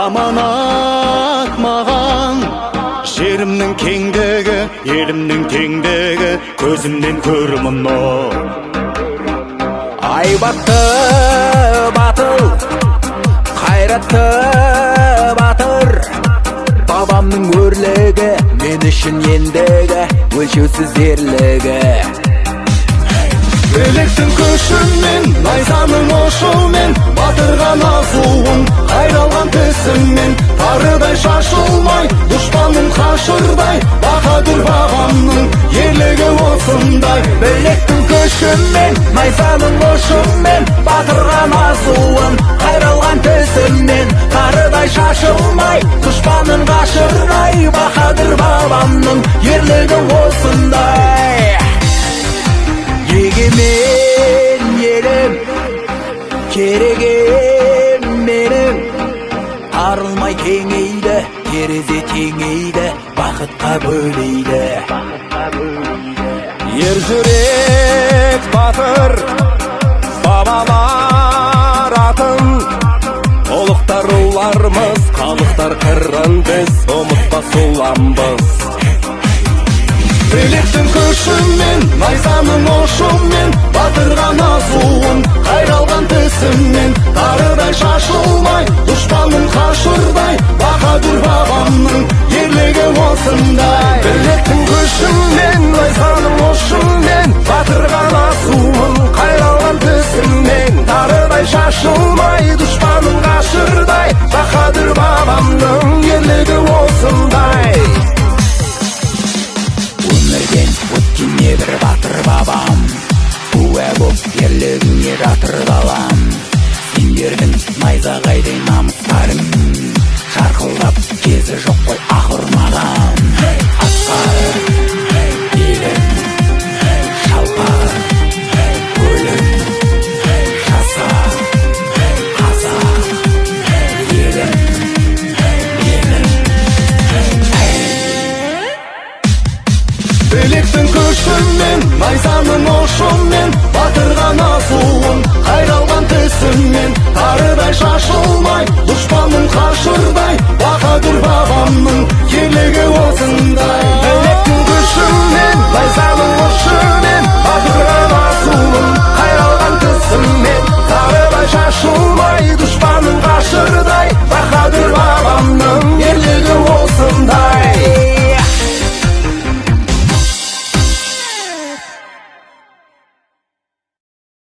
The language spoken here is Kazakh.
Аманат маған жерімнің кеңдігі, елімнің теңдігі, көзімнен көрмін о. Айбатты батыл, қайратты батыр, бабамның өрлігі, мен үшін ендігі, өлшеусіз ерлігі. Білектің көшімен, найзаның ошымен, батырған азуын, қайралған тісімен, тарыдай шашылмай, дұшпанын қашырдай, баһадүр бабамның ерлігі осындай. Білектің көшімен, найзаның ошымен, батырған азуын, қайралған тісімен, тарыдай шашылмай, дұшпанын қашырдай, баһадүр бабамның ерлігі осындай. Егемен елім, керегем менің, арылмай кеңейді, терезе теңейді, бақытқа бөлейді. Ер жүрек батыр, бабалар атын, ұлықтар ұлармыз, халықтар қырын біз, ұмытпас ұламбыз. Білектің көшімен, найзаның ошымен, батырған азуын, қайралған тісімен, тарыдай шашылмай, дұшпанын қашырдай, баһадүр бабамның ерлігі осындай. Білектің көшімен, найзаның ошымен, батырған азуын, қайралған тісімен, тарыдай шашылмай, дұшпанын қашырдай, баһадүр бабамның ерлігі осындай. Өмірден өткен небір батыр бабам, куә боп ерлігіңе жатыр далам. Сендердің найзағайдай намыстарың, шарқылдап кезі жоқ қой ақ ұрмаған. Асқар елім, шалқар өлім, жаса қазақ елім, елім. Білектің көшімен, найзаның ошымен, батырған азуын, қайралған тісімен, тарыдай шашылмай, дұшпанын қашырдай, баһадүр бабамның ерлігі